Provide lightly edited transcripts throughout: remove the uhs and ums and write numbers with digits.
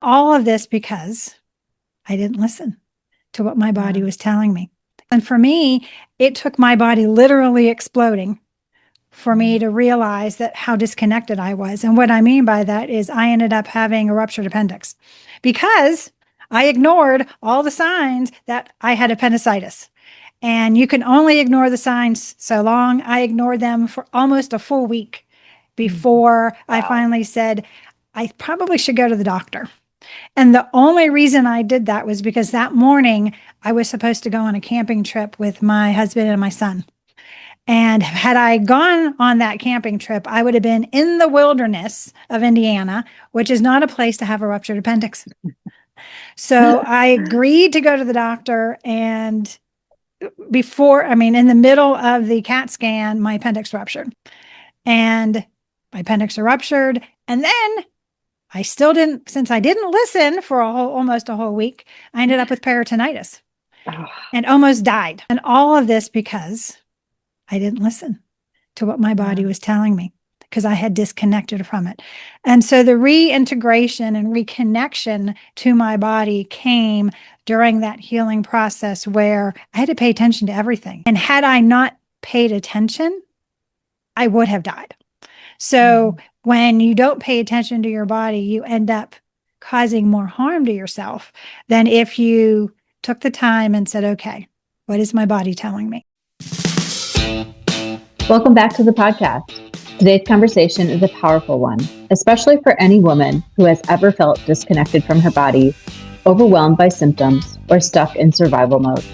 All of this because I didn't listen to what my body was telling me. And for me, it took my body literally exploding for me to realize that how disconnected I was. And what I mean by that is I ended up having a ruptured appendix because I ignored all the signs that I had appendicitis. And you can only ignore the signs so long. I ignored them for almost a full week before I finally said, I probably should go to the doctor. And the only reason I did that was because that morning I was supposed to go on a camping trip with my husband and my son. And had I gone on that camping trip, I would have been in the wilderness of Indiana, which is not a place to have a ruptured appendix. So I agreed to go to the doctor. And in the middle of the CAT scan, my appendix ruptured. And my appendix ruptured. And then I still didn't, since I didn't listen for almost a whole week, I ended up with peritonitis and almost died. And all of this because I didn't listen to what my body was telling me because I had disconnected from it. And so the reintegration and reconnection to my body came during that healing process where I had to pay attention to everything. And had I not paid attention, I would have died. So when you don't pay attention to your body, you end up causing more harm to yourself than if you took the time and said, okay, what is my body telling me? Welcome back to the podcast. Today's conversation is a powerful one, especially for any woman who has ever felt disconnected from her body, overwhelmed by symptoms, or stuck in survival mode.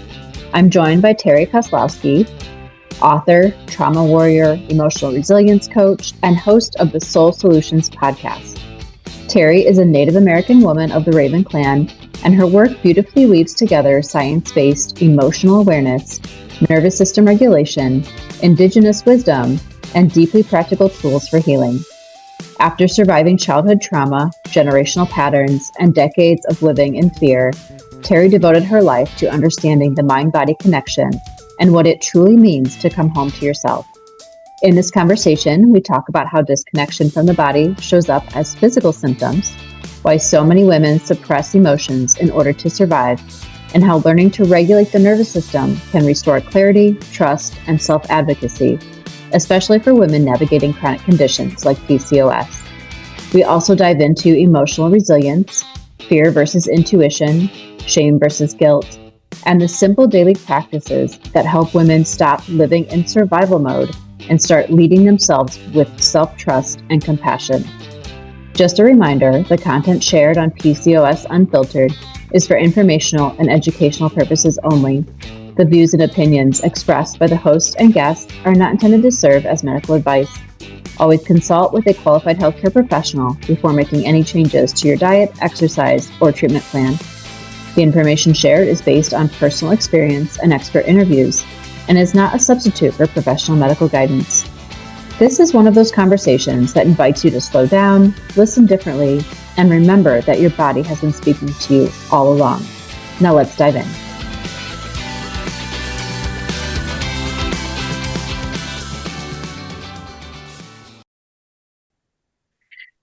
I'm joined by Terri Kozlowski, author, trauma warrior, emotional resilience coach, and host of the Soul Solutions podcast. Terri is a Native American woman of the Raven Clan, and her work beautifully weaves together science-based emotional awareness, nervous system regulation, indigenous wisdom, and deeply practical tools for healing. After surviving childhood trauma, generational patterns, and decades of living in fear, Terri devoted her life to understanding the mind-body connection and what it truly means to come home to yourself. In this conversation, we talk about how disconnection from the body shows up as physical symptoms, why so many women suppress emotions in order to survive, and how learning to regulate the nervous system can restore clarity, trust, and self-advocacy, especially for women navigating chronic conditions like PCOS. We also dive into emotional resilience, fear versus intuition, shame versus guilt, and the simple daily practices that help women stop living in survival mode and start leading themselves with self-trust and compassion. Just a reminder, the content shared on PCOS Unfiltered is for informational and educational purposes only. The views and opinions expressed by the host and guests are not intended to serve as medical advice. Always consult with a qualified healthcare professional before making any changes to your diet, exercise, or treatment plan. The information shared is based on personal experience and expert interviews and is not a substitute for professional medical guidance. This is one of those conversations that invites you to slow down, listen differently, and remember that your body has been speaking to you all along. Now let's dive in.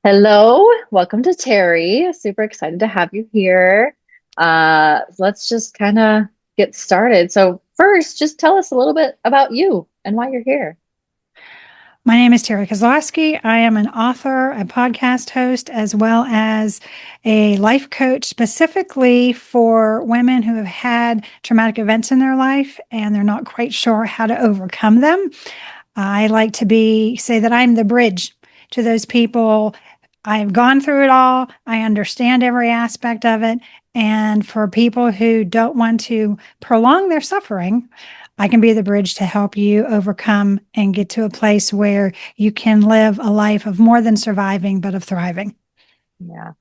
Hello, welcome to Terri. Super excited to have you here. Let's just kind of get started. So first, just tell us a little bit about you and why you're here. My name is Terri Kozlowski. I am an author, a podcast host, as well as a life coach specifically for women who have had traumatic events in their life and they're not quite sure how to overcome them. I like to say that I'm the bridge to those people. I've gone through it all. I understand every aspect of it. And for people who don't want to prolong their suffering, I can be the bridge to help you overcome and get to a place where you can live a life of more than surviving, but of thriving. Yeah,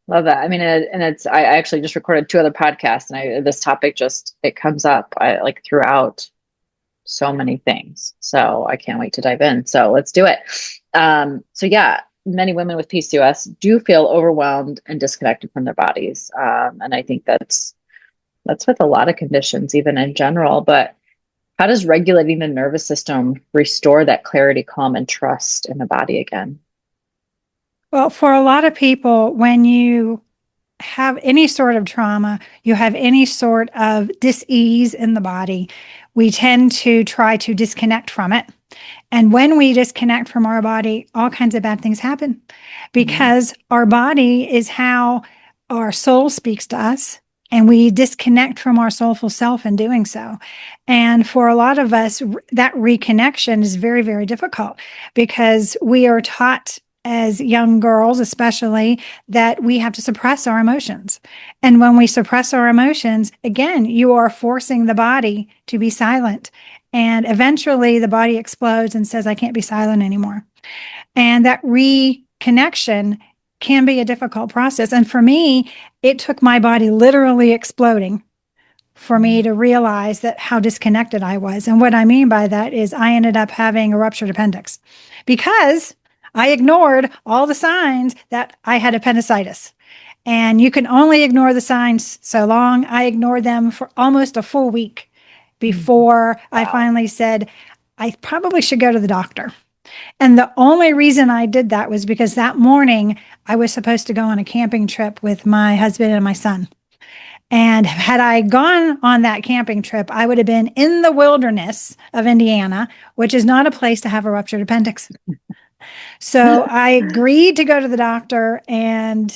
love that. I mean, I actually just recorded 2 other podcasts, and this topic it comes up throughout so many things. So I can't wait to dive in. So let's do it. So yeah, many women with PCOS do feel overwhelmed and disconnected from their bodies. And I think that's with a lot of conditions, even in general, but how does regulating the nervous system restore that clarity, calm, and trust in the body again? Well, for a lot of people, when you have any sort of trauma, you have any sort of dis-ease in the body, we tend to try to disconnect from it. And when we disconnect from our body, all kinds of bad things happen because our body is how our soul speaks to us. And we disconnect from our soulful self in doing so. And for a lot of us, that reconnection is very, very difficult because we are taught as young girls, especially, that we have to suppress our emotions. And when we suppress our emotions, again, you are forcing the body to be silent. And eventually the body explodes and says, I can't be silent anymore. And that reconnection can be a difficult process. And for me, it took my body literally exploding for me to realize that how disconnected I was. And what I mean by that is I ended up having a ruptured appendix because I ignored all the signs that I had appendicitis. And you can only ignore the signs so long. I ignored them for almost a full week before I finally said, I probably should go to the doctor. And the only reason I did that was because that morning I was supposed to go on a camping trip with my husband and my son. And had I gone on that camping trip, I would have been in the wilderness of Indiana, which is not a place to have a ruptured appendix. So I agreed to go to the doctor. And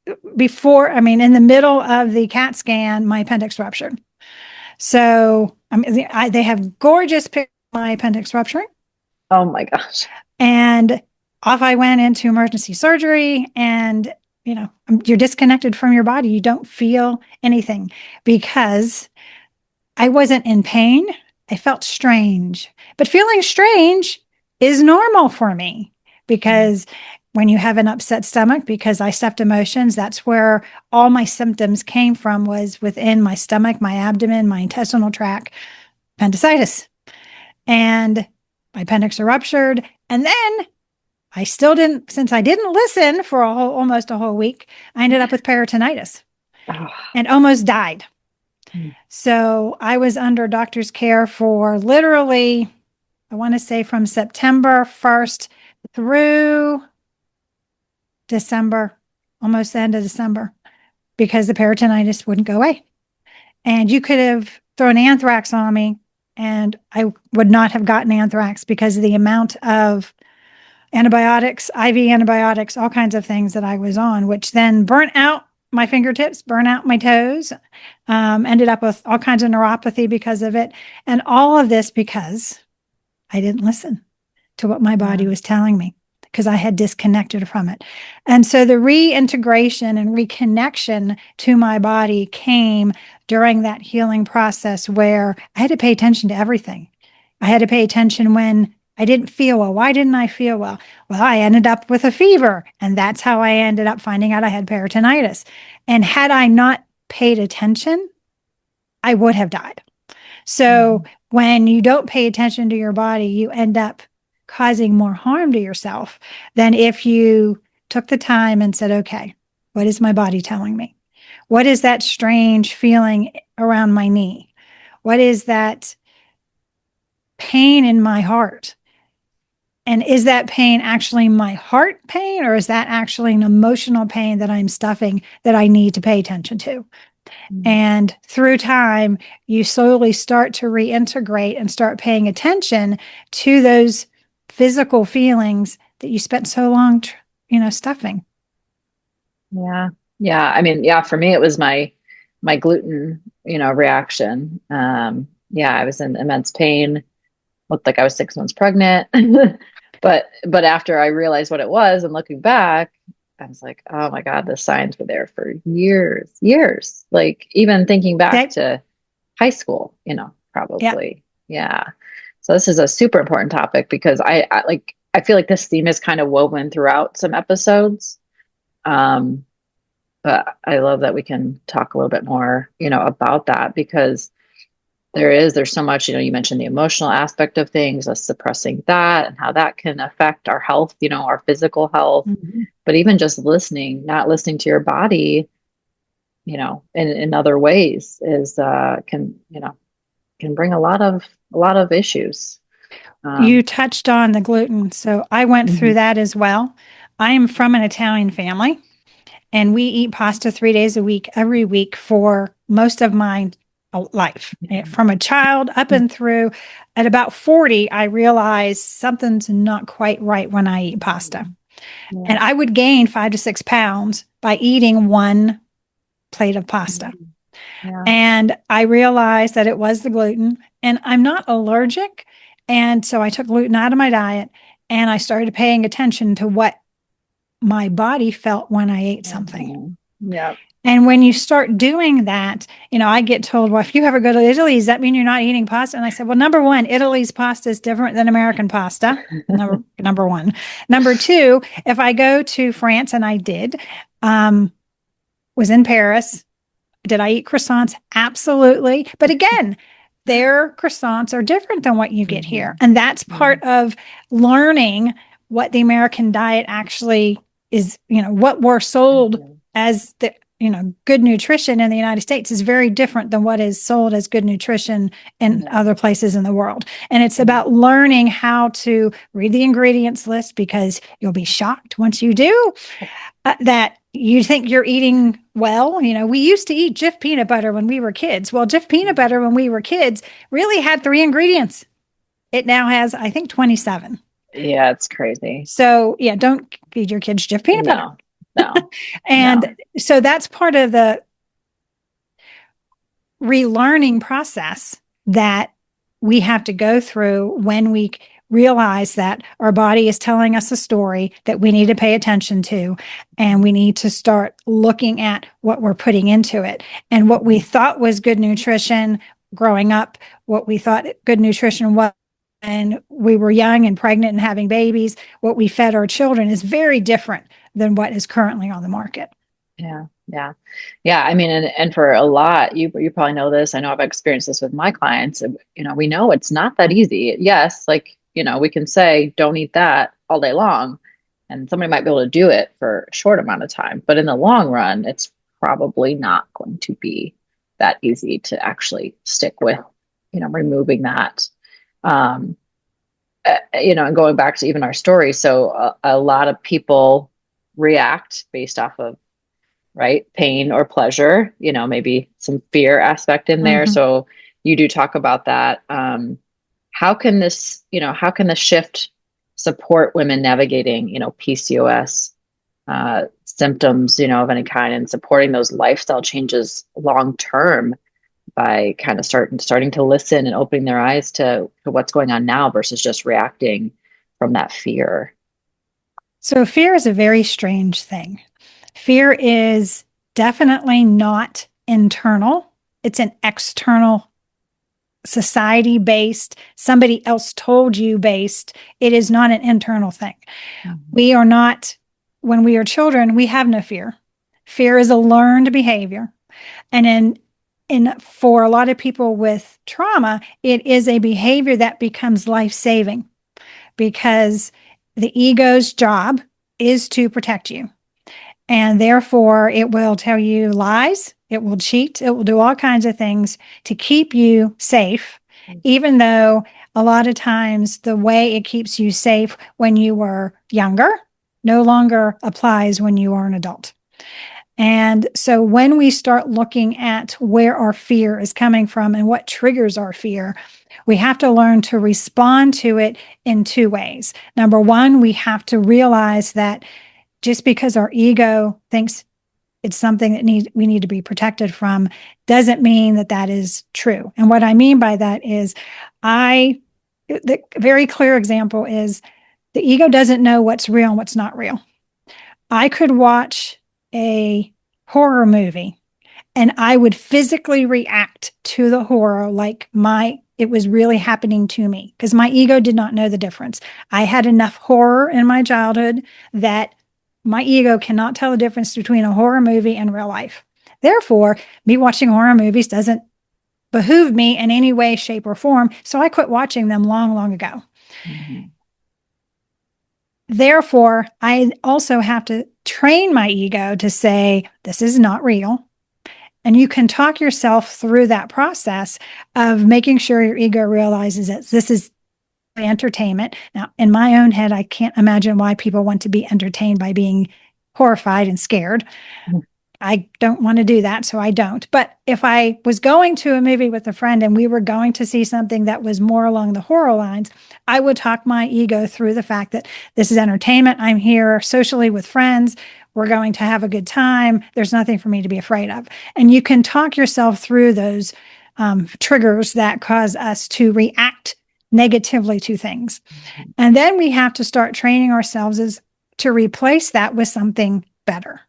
in the middle of the CAT scan, my appendix ruptured. So they have gorgeous pictures of my appendix rupturing. Oh my gosh. And off I went into emergency surgery. And, you're disconnected from your body. You don't feel anything because I wasn't in pain. I felt strange. But feeling strange is normal for me because when you have an upset stomach, because I stuffed emotions, that's where all my symptoms came from, was within my stomach, my abdomen, my intestinal tract, appendicitis. And my appendix ruptured. And then I still didn't, since I didn't listen for almost a whole week, I ended up with peritonitis and almost died. So I was under doctor's care for literally, I want to say from September 1st through December, almost the end of December, because the peritonitis wouldn't go away. And you could have thrown anthrax on me and I would not have gotten anthrax because of the amount of antibiotics, IV antibiotics, all kinds of things that I was on, which then burnt out my fingertips, burnt out my toes, ended up with all kinds of neuropathy because of it. And all of this because I didn't listen to what my body was telling me because I had disconnected from it. And so the reintegration and reconnection to my body came during that healing process where I had to pay attention to everything. I had to pay attention when I didn't feel well. Why didn't I feel well? Well, I ended up with a fever, and that's how I ended up finding out I had peritonitis. And had I not paid attention, I would have died. So when you don't pay attention to your body, you end up causing more harm to yourself than if you took the time and said, okay, what is my body telling me? What is that strange feeling around my knee? What is that pain in my heart? And is that pain actually my heart pain, or is that actually an emotional pain that I'm stuffing that I need to pay attention to? And through time, you slowly start to reintegrate and start paying attention to those physical feelings that you spent so long, stuffing. Yeah. For me, it was my gluten, reaction. I was in immense pain, looked like I was 6 months pregnant. But after I realized what it was and looking back, I was like, oh my God, the signs were there for years. Like even thinking back to high school, probably. Yeah. So this is a super important topic because I feel like this theme is kind of woven throughout some episodes. But I love that we can talk a little bit more, about that because there's so much, you mentioned the emotional aspect of things, us suppressing that and how that can affect our health, our physical health, but even just not listening to your body, in other ways is, can bring a lot of issues. You touched on the gluten. So I went through that as well. I am from an Italian family. And we eat pasta 3 days a week, every week for most of my life. From a child up and through. At about 40, I realized something's not quite right when I eat pasta. Yeah. And I would gain 5 to 6 pounds by eating one plate of pasta. Yeah. And I realized that it was the gluten, and I'm not allergic. And so I took gluten out of my diet, and I started paying attention to what my body felt when I ate something. Yeah. And when you start doing that, I get told, well, if you ever go to Italy, does that mean you're not eating pasta? And I said, well, number one, Italy's pasta is different than American pasta. Number one. Number two, if I go to France, and I did, was in Paris, did I eat croissants? Absolutely. But again, their croissants are different than what you get here. And that's part of learning what the American diet actually is, what we're sold as the, good nutrition in the United States is very different than what is sold as good nutrition in other places in the world. And it's about learning how to read the ingredients list, because you'll be shocked once you do that you think you're eating well. We used to eat Jif peanut butter when we were kids. Well, Jif peanut butter when we were kids really had 3 ingredients. It now has, I think, 27. Yeah, it's crazy. So yeah, don't feed your kids Jif peanut butter. No. And so that's part of the relearning process that we have to go through when we realize that our body is telling us a story that we need to pay attention to, and we need to start looking at what we're putting into it. And what we thought was good nutrition growing up, what we thought good nutrition was when we were young and pregnant and having babies, what we fed our children is very different than what is currently on the market. Yeah. I mean, and for a lot, you probably know this. I know I've experienced this with my clients. We know it's not that easy. Yes, we can say don't eat that all day long, and somebody might be able to do it for a short amount of time. But in the long run, it's probably not going to be that easy to actually stick with, removing that. And going back to even our story. So a lot of people react based off of, right, pain or pleasure, maybe some fear aspect in there. So you do talk about that. How can this shift support women navigating, PCOS symptoms, of any kind, and supporting those lifestyle changes long term by kind of starting to listen and opening their eyes to what's going on now versus just reacting from that fear? So fear is a very strange thing. Fear is definitely not internal. It's an external, society-based, somebody else told you based. It is not an internal thing. We are not, when we are children, we have no fear. Fear is a learned behavior. And for a lot of people with trauma, it is a behavior that becomes life-saving, because the ego's job is to protect you. And therefore, it will tell you lies, it will cheat, it will do all kinds of things to keep you safe, even though a lot of times the way it keeps you safe when you were younger no longer applies when you are an adult. And so when we start looking at where our fear is coming from and what triggers our fear, we have to learn to respond to it in 2 ways. Number one, we have to realize that just because our ego thinks it's something that we need to be protected from doesn't mean that that is true. And what I mean by that is the very clear example is the ego doesn't know what's real and what's not real. I could watch a horror movie and I would physically react to the horror like it was really happening to me, because my ego did not know the difference. I had enough horror in my childhood that my ego cannot tell the difference between a horror movie and real life. Therefore, me watching horror movies doesn't behoove me in any way, shape, or form. So I quit watching them long, long ago. Therefore, I also have to train my ego to say, this is not real. And you can talk yourself through that process of making sure your ego realizes that this is entertainment. Now, in my own head, I can't imagine why people want to be entertained by being horrified and scared. I don't want to do that, so I don't. But if I was going to a movie with a friend and we were going to see something that was more along the horror lines, I would talk my ego through the fact that this is entertainment. I'm here socially with friends. We're going to have a good time. There's nothing for me to be afraid of. And you can talk yourself through those triggers that cause us to react negatively to things. And then we have to start training ourselves as to replace that with something better.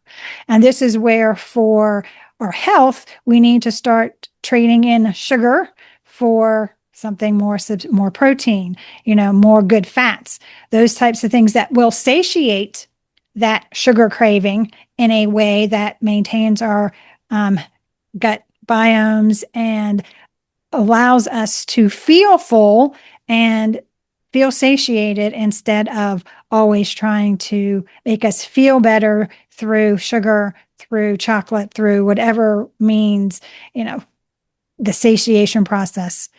And this is where, for our health, we need to start trading in sugar for something more protein, more good fats, those types of things that will satiate that sugar craving in a way that maintains our gut biomes and allows us to feel full and feel satiated instead of always trying to make us feel better through sugar, through chocolate, through whatever means, the satiation process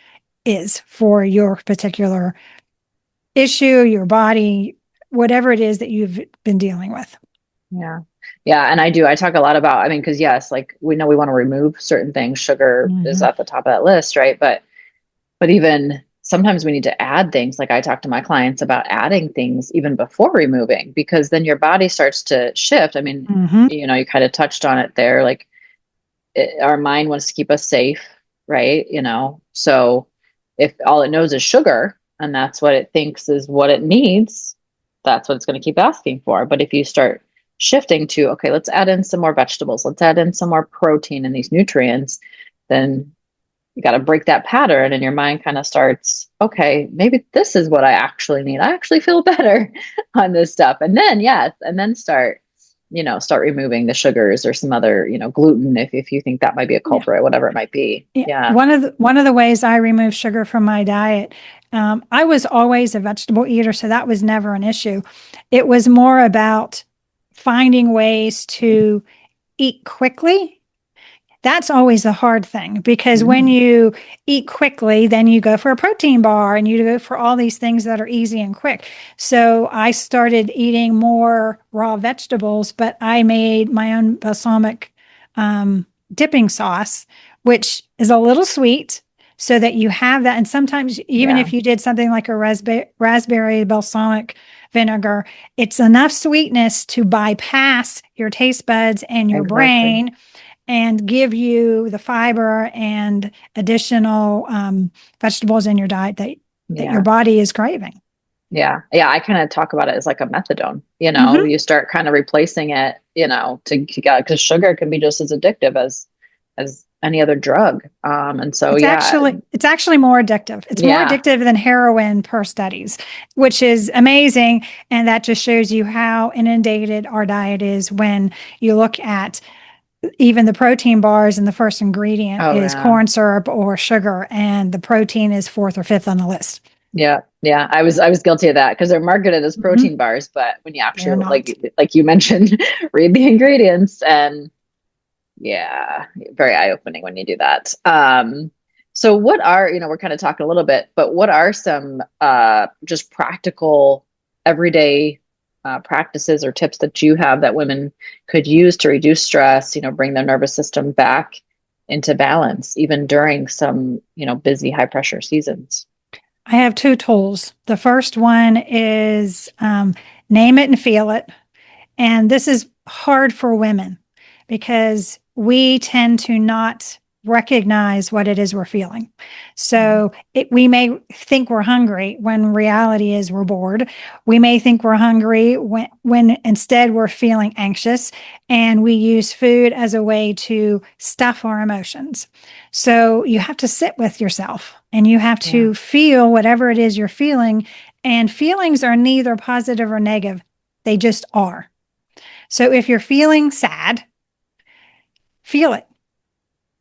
is for your particular issue, your body, whatever it is that you've been dealing with. Yeah. Yeah. And I talk a lot about, because yes, like we know we want to remove certain things. Sugar is at the top of that list, right? But even sometimes we need to add things. Like I talk to my clients about adding things even before removing, because then your body starts to shift. You kind of touched on it there. Like our mind wants to keep us safe, right? So if all it knows is sugar and that's what it thinks is what it needs, that's what it's going to keep asking for. But if you start shifting to, okay, let's add in some more vegetables, let's add in some more protein and these nutrients, then you got to break that pattern and your mind kind of starts, okay, maybe this is what I actually need. I actually feel better on this stuff. And then, start removing the sugars or some other, gluten, if you think that might be a culprit, whatever it might be. Yeah. One of the ways I remove sugar from my diet, I was always a vegetable eater, so that was never an issue. It was more about finding ways to eat quickly. That's always the hard thing, because when you eat quickly, then you go for a protein bar and you go for all these things that are easy and quick. So I started eating more raw vegetables, but I made my own balsamic dipping sauce, which is a little sweet, so that you have that. And sometimes even if you did something like a raspberry balsamic vinegar, it's enough sweetness to bypass your taste buds and your brain and give you the fiber and additional vegetables in your diet that your body is craving. Yeah. Yeah. I kind of talk about it as like a methadone, you start kind of replacing it, because sugar can be just as addictive as any other drug. And so, it's actually more addictive. It's more addictive than heroin per studies, which is amazing. And that just shows you how inundated our diet is when you look at even the protein bars, and the first ingredient is corn syrup or sugar, and the protein is 4th or 5th on the list. Yeah. Yeah. I was guilty of that because they're marketed as protein bars, but when you actually, like you mentioned, read the ingredients, and very eye-opening when you do that. So what are, we're kind of talking a little bit, but what are some just practical everyday practices or tips that you have that women could use to reduce stress, bring their nervous system back into balance, even during some, busy, high pressure seasons? I have 2 tools. The first one is name it and feel it. And this is hard for women because we tend to not recognize what it is we're feeling. So we may think we're hungry when reality is we're bored. We may think we're hungry when instead we're feeling anxious, and we use food as a way to stuff our emotions. So you have to sit with yourself and you have to feel whatever it is you're feeling. And feelings are neither positive or negative. They just are. So if you're feeling sad, feel it.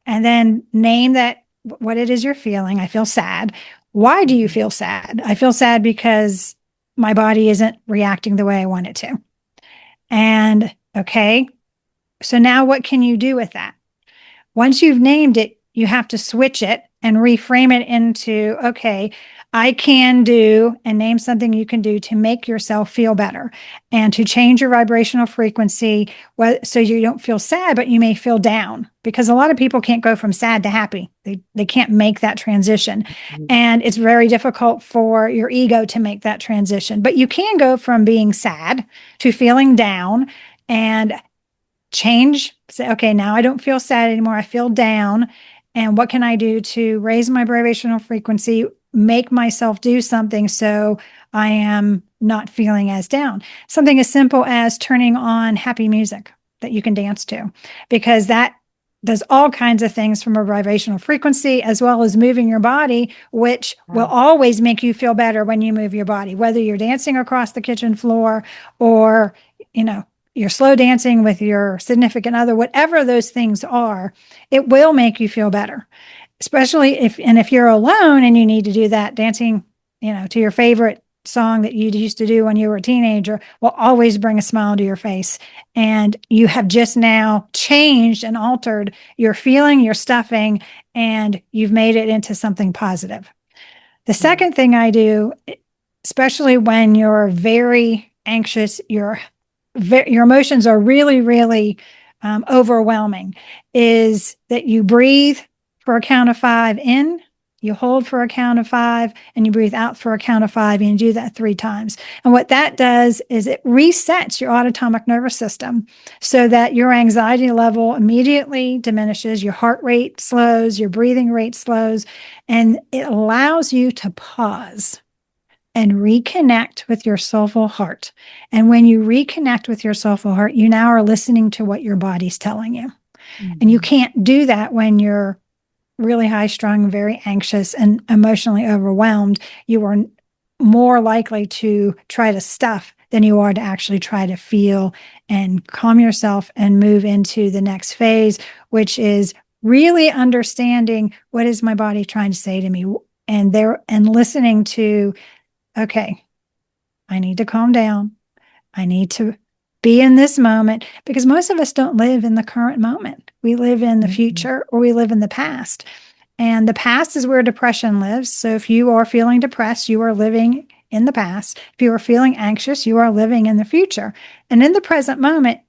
And then name what it is you're feeling. I feel sad. Why do you feel sad? I feel sad because my body isn't reacting the way I want it to. And okay, so now what can you do with that? Once you've named it, you have to switch it and reframe it into, okay, I can do, and name something you can do to make yourself feel better and to change your vibrational frequency so you don't feel sad, but you may feel down, because a lot of people can't go from sad to happy. They can't make that transition. And it's very difficult for your ego to make that transition. But you can go from being sad to feeling down and change, say, okay, now I don't feel sad anymore. I feel down. And what can I do to raise my vibrational frequency, make myself do something so I am not feeling as down? Something as simple as turning on happy music that you can dance to, because that does all kinds of things from a vibrational frequency, as well as moving your body, which will always make you feel better when you move your body, whether you're dancing across the kitchen floor or, you're slow dancing with your significant other, whatever those things are, it will make you feel better. Especially if you're alone and you need to do that, dancing, to your favorite song that you used to do when you were a teenager will always bring a smile to your face. And you have just now changed and altered your feeling, your stuffing, and you've made it into something positive. The second thing I do, especially when you're very anxious, your emotions are really, really overwhelming, is that you breathe for a count of 5 in, you hold for a count of 5, and you breathe out for a count of 5, and you do that 3 times. And what that does is it resets your autonomic nervous system so that your anxiety level immediately diminishes, your heart rate slows, your breathing rate slows, and it allows you to pause and reconnect with your soulful heart. And when you reconnect with your soulful heart, you now are listening to what your body's telling you. And you can't do that when you're really high strung, very anxious, and emotionally overwhelmed. You are more likely to try to stuff than you are to actually try to feel and calm yourself and move into the next phase, which is really understanding, what is my body trying to say to me? And listening to, okay, I need to calm down. I need to be in this moment, because most of us don't live in the current moment. We live in the future, or we live in the past. And the past is where depression lives. So if you are feeling depressed, you are living in the past. If you are feeling anxious, you are living in the future. And in the present moment,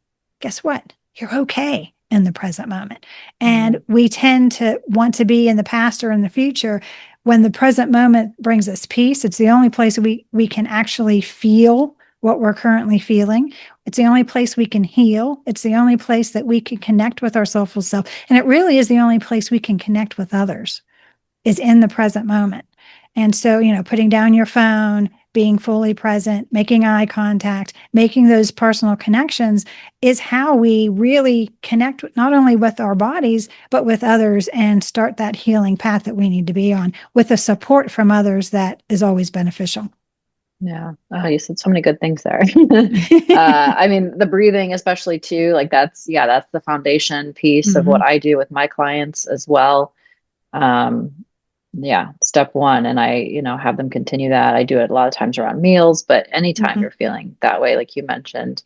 guess what? You're okay in the present moment. And we tend to want to be in the past or in the future. When the present moment brings us peace, it's the only place we can actually feel what we're currently feeling. It's the only place we can heal. It's the only place that we can connect with our soulful self. And it really is the only place we can connect with others, is in the present moment. And so, putting down your phone, being fully present, making eye contact, making those personal connections is how we really connect not only with our bodies, but with others, and start that healing path that we need to be on, with the support from others that is always beneficial. Yeah. Oh, you said so many good things there. I mean, the breathing, especially too, like that's the foundation piece of what I do with my clients as well. Step 1. And I, have them continue that. I do it a lot of times around meals, but anytime you're feeling that way, like you mentioned,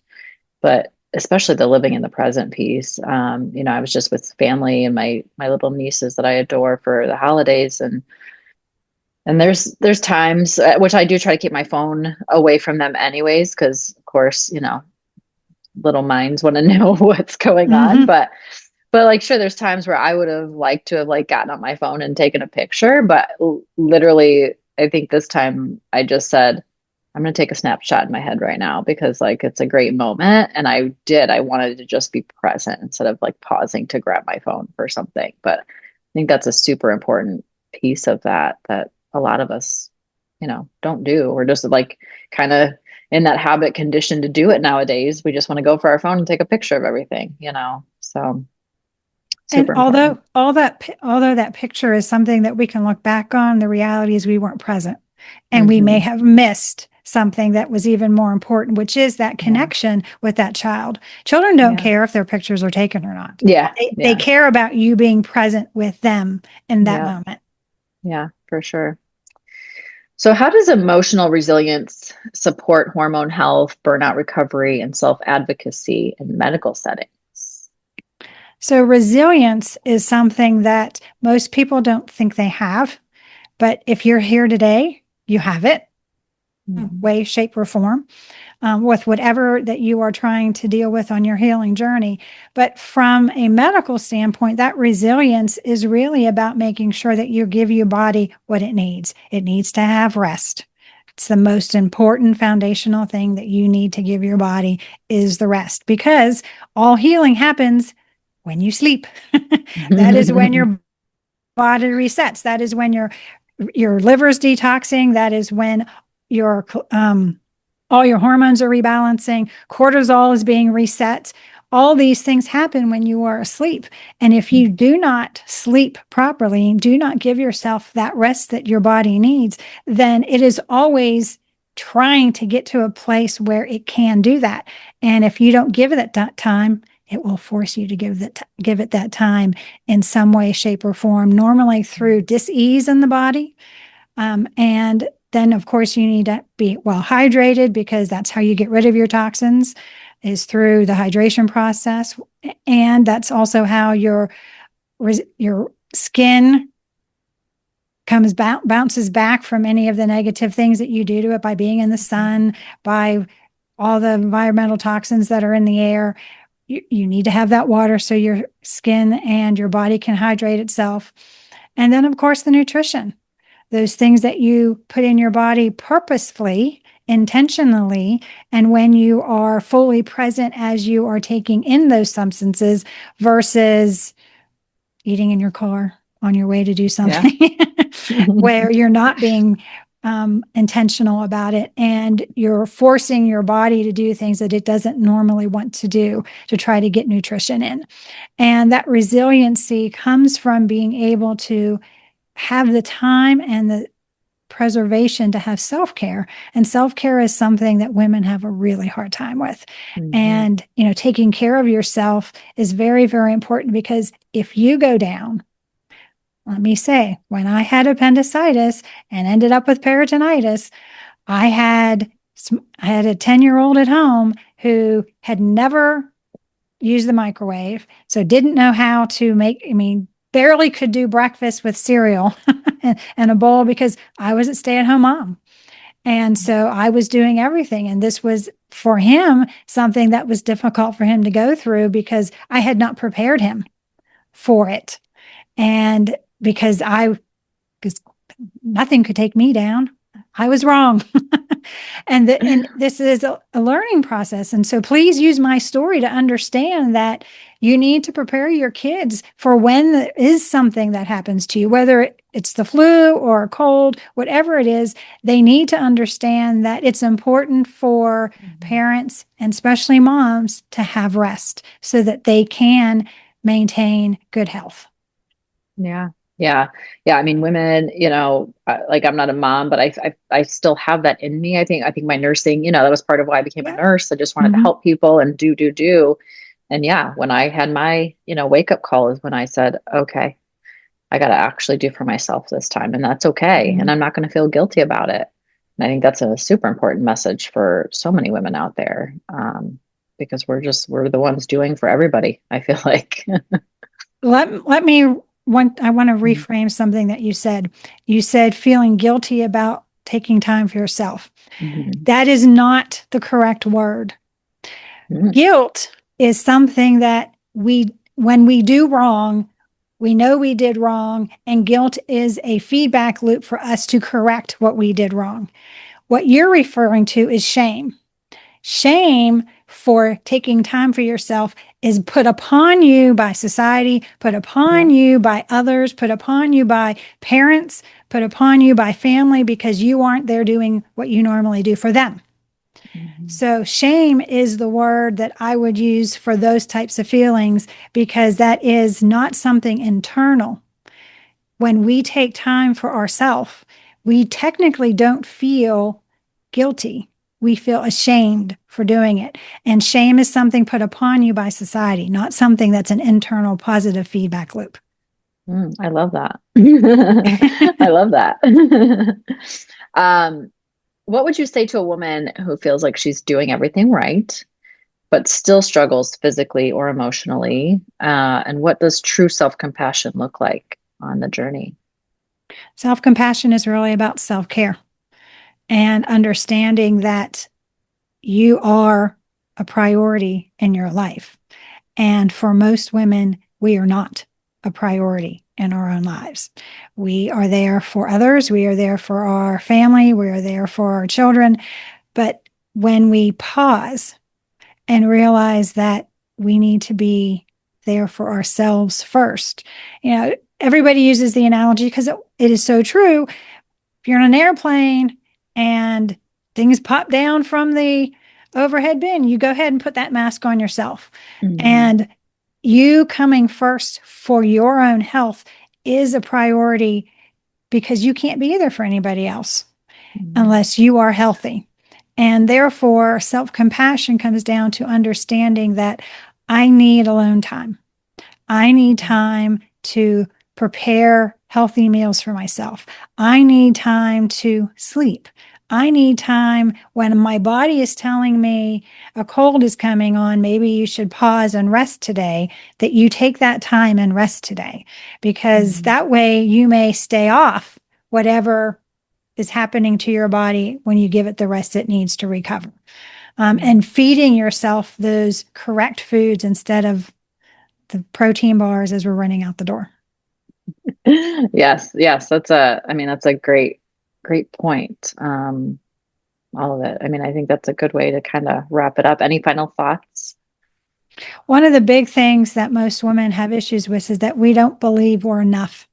but especially the living in the present piece. I was just with family and my little nieces that I adore for the holidays, and there's times which I do try to keep my phone away from them anyways, because of course, little minds want to know what's going on. But like, sure, there's times where I would have liked to have gotten on my phone and taken a picture, but literally, I think this time I just said, I'm going to take a snapshot in my head right now, because it's a great moment. And I wanted to just be present instead of pausing to grab my phone for something. But I think that's a super important piece of that a lot of us, don't do. We're just kind of in that habit condition to do it nowadays. We just want to go for our phone and take a picture of everything, so. And although that picture is something that we can look back on, the reality is we weren't present, and we may have missed something that was even more important, which is that connection with that child. Children don't care if their pictures are taken or not. They care about you being present with them in that moment. Yeah, for sure. So how does emotional resilience support hormone health, burnout recovery, and self-advocacy in medical settings? So resilience is something that most people don't think they have, but if you're here today, you have it, way, shape, or form, with whatever that you are trying to deal with on your healing journey. But from a medical standpoint, that resilience is really about making sure that you give your body what it needs. It needs to have rest. It's the most important foundational thing that you need to give your body is the rest, because all healing happens when you sleep. That is when your body resets. That is when your liver's detoxing. That is when your all your hormones are rebalancing. Cortisol is being reset. All these things happen when you are asleep. And if you do not sleep properly, do not give yourself that rest that your body needs, then it is always trying to get to a place where it can do that. And if you don't give it that time, it will force you to give it that time in some way, shape, or form, normally through dis-ease in the body. And then, of course, you need to be well hydrated, because that's how you get rid of your toxins, is through the hydration process. And that's also how your skin bounces back from any of the negative things that you do to it, by being in the sun, by all the environmental toxins that are in the air. You need to have that water so your skin and your body can hydrate itself. And then, of course, the nutrition. Those things that you put in your body purposefully, intentionally, and when you are fully present as you are taking in those substances, versus eating in your car on your way to do something, where you're not being intentional about it, and you're forcing your body to do things that it doesn't normally want to do to try to get nutrition in. And that resiliency comes from being able to have the time and the preservation to have self-care. And self-care is something that women have a really hard time with. And, taking care of yourself is very, very important, because if you go down, let me say, when I had appendicitis and ended up with peritonitis, I had a 10-year-old at home who had never used the microwave, so didn't know how to barely could do breakfast with cereal and a bowl, because I was a stay-at-home mom. And so I was doing everything. And this was, for him, something that was difficult for him to go through, because I had not prepared him for it. And because nothing could take me down, I was wrong. And this is a learning process. And so please use my story to understand that you need to prepare your kids for when there is something that happens to you, whether it's the flu or a cold, whatever it is. They need to understand that it's important for parents, and especially moms, to have rest so that they can maintain good health. Yeah. Yeah. Yeah. I mean, women, like, I'm not a mom, but I still have that in me. I think my nursing, that was part of why I became a nurse. I just wanted to help people and do. And yeah, when I had my, wake up call is when I said, okay, I got to actually do for myself this time, and that's okay. And I'm not going to feel guilty about it. And I think that's a super important message for so many women out there. Because we're the ones doing for everybody, I feel like. I want to reframe something that you said. You said feeling guilty about taking time for yourself. That is not the correct word. Guilt is something that when we do wrong, we know we did wrong, and guilt is a feedback loop for us to correct what we did wrong. What you're referring to is shame. Shame for taking time for yourself is put upon you by society, put upon you by others, put upon you by parents, put upon you by family, because you aren't there doing what you normally do for them. So shame is the word that I would use for those types of feelings, because that is not something internal. When we take time for ourselves, we technically don't feel guilty. We feel ashamed for doing it. And shame is something put upon you by society, not something that's an internal positive feedback loop. I love that. I love that. What would you say to a woman who feels like she's doing everything right, but still struggles physically or emotionally? And what does true self-compassion look like on the journey? Self-compassion is really about self-care and understanding that you are a priority in your life. And for most women, we are not a priority in our own lives. We are there for others. We are there for our family. We are there for our children. But when we pause and realize that we need to be there for ourselves first, everybody uses the analogy because it is so true. If you're on an airplane and things pop down from the overhead bin, you go ahead and put that mask on yourself. Mm-hmm. And you coming first for your own health is a priority because you can't be there for anybody else unless you are healthy. And therefore, self-compassion comes down to understanding that I need alone time. I need time to prepare healthy meals for myself. I need time to sleep. I need time when my body is telling me a cold is coming on, maybe you should pause and rest today, that you take that time and rest today, because that way you may stay off whatever is happening to your body when you give it the rest it needs to recover. And feeding yourself those correct foods instead of the protein bars as we're running out the door. Yes, that's a great point. All of it. I mean, I think that's a good way to kind of wrap it up. Any final thoughts? One of the big things that most women have issues with is that we don't believe we're enough.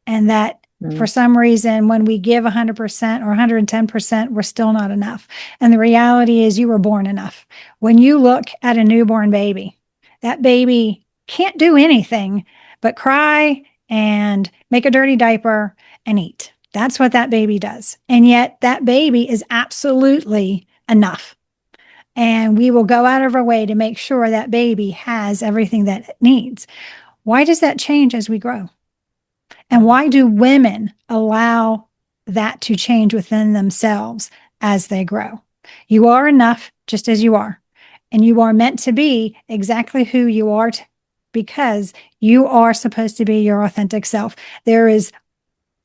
And that for some reason, when we give 100% or 110%, we're still not enough. And the reality is you were born enough. When you look at a newborn baby, that baby can't do anything but cry and make a dirty diaper and eat. That's what that baby does. And yet that baby is absolutely enough. And we will go out of our way to make sure that baby has everything that it needs. Why does that change as we grow? And why do women allow that to change within themselves as they grow? You are enough just as you are. And you are meant to be exactly who you are because you are supposed to be your authentic self. There is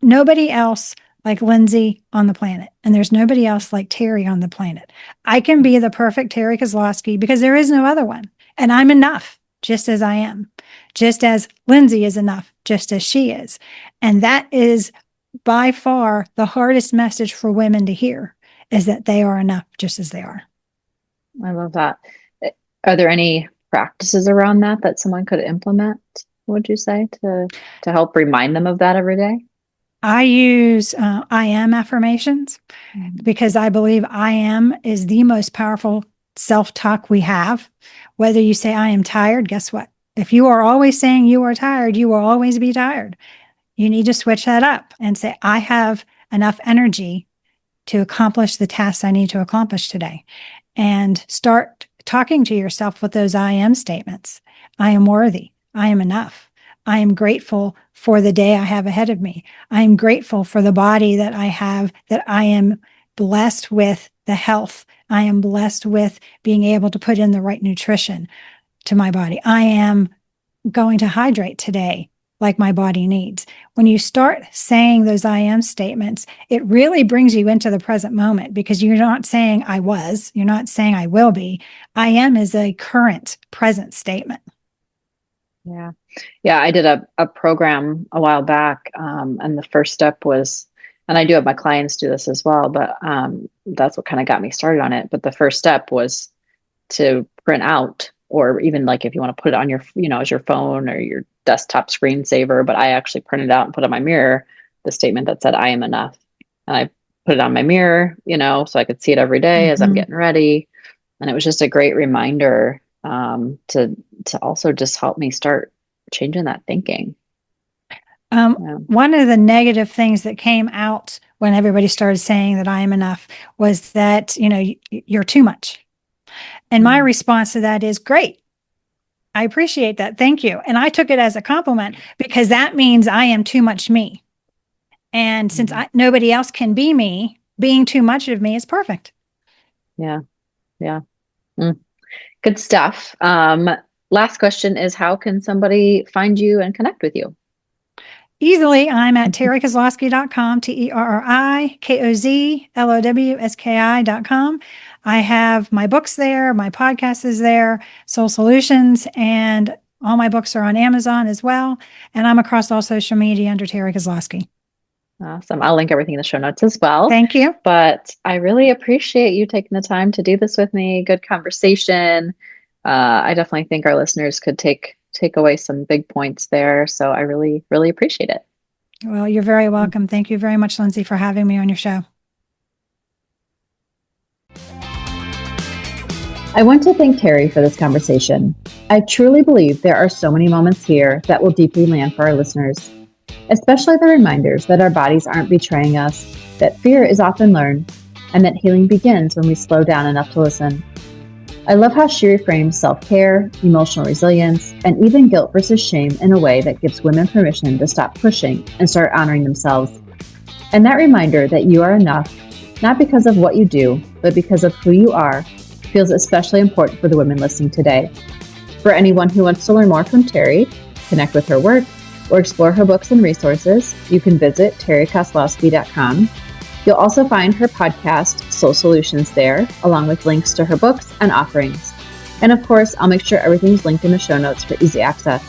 nobody else like Lindsie on the planet. And there's nobody else like Terri on the planet. I can be the perfect Terri Kozlowski because there is no other one. And I'm enough just as I am, just as Lindsie is enough, just as she is. And that is by far the hardest message for women to hear, is that they are enough just as they are. I love that. Are there any practices around that someone could implement, would you say, to help remind them of that every day? I use I am affirmations because I believe I am is the most powerful self-talk we have. Whether you say I am tired, guess what? If you are always saying you are tired, you will always be tired. You need to switch that up and say, I have enough energy to accomplish the tasks I need to accomplish today. And start talking to yourself with those I am statements. I am worthy. I am enough. I am grateful for the day I have ahead of me. I am grateful for the body that I have, that I am blessed with the health. I am blessed with being able to put in the right nutrition to my body. I am going to hydrate today like my body needs. When you start saying those I am statements, it really brings you into the present moment because you're not saying I was, you're not saying I will be. I am is a current present statement. Yeah. Yeah. I did a program a while back. And the first step was, and I do have my clients do this as well, but that's what kind of got me started on it. But the first step was to print out, or even like if you want to put it on your, as your phone or your desktop screensaver, but I actually printed out and put on my mirror the statement that said, I am enough. And I put it on my mirror, so I could see it every day as I'm getting ready. And it was just a great reminder to also just help me start changing that thinking. One of the negative things that came out when everybody started saying that I am enough was that, you're too much. And my response to that is great. I appreciate that. Thank you. And I took it as a compliment because that means I am too much me. And since nobody else can be me, being too much of me is perfect. Yeah. Yeah. Good stuff. Last question is, how can somebody find you and connect with you? Easily, I'm at terrikozlowski.com, TerriKozlowski.com. I have my books there, my podcast is there, Soul Solutions, and all my books are on Amazon as well. And I'm across all social media under Terri Kozlowski. Awesome. I'll link everything in the show notes as well. Thank you. But I really appreciate you taking the time to do this with me. Good conversation. I definitely think our listeners could take away some big points there. So I really, really appreciate it. Well, you're very welcome. Thank you very much, Lindsie, for having me on your show. I want to thank Terri for this conversation. I truly believe there are so many moments here that will deeply land for our listeners, especially the reminders that our bodies aren't betraying us, that fear is often learned, and that healing begins when we slow down enough to listen. I love how she reframes self-care, emotional resilience, and even guilt versus shame in a way that gives women permission to stop pushing and start honoring themselves. And that reminder that you are enough, not because of what you do, but because of who you are, feels especially important for the women listening today. For anyone who wants to learn more from Terri, connect with her work, or explore her books and resources, you can visit terrikozlowski.com. You'll also find her podcast, Soul Solutions, there, along with links to her books and offerings. And of course, I'll make sure everything's linked in the show notes for easy access.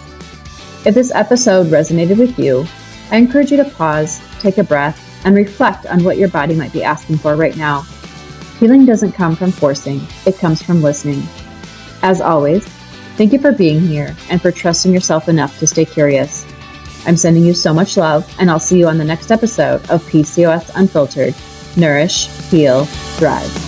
If this episode resonated with you, I encourage you to pause, take a breath, and reflect on what your body might be asking for right now. Healing doesn't come from forcing, it comes from listening. As always, thank you for being here and for trusting yourself enough to stay curious. I'm sending you so much love, and I'll see you on the next episode of PCOS Unfiltered. Nourish, Heal, Thrive.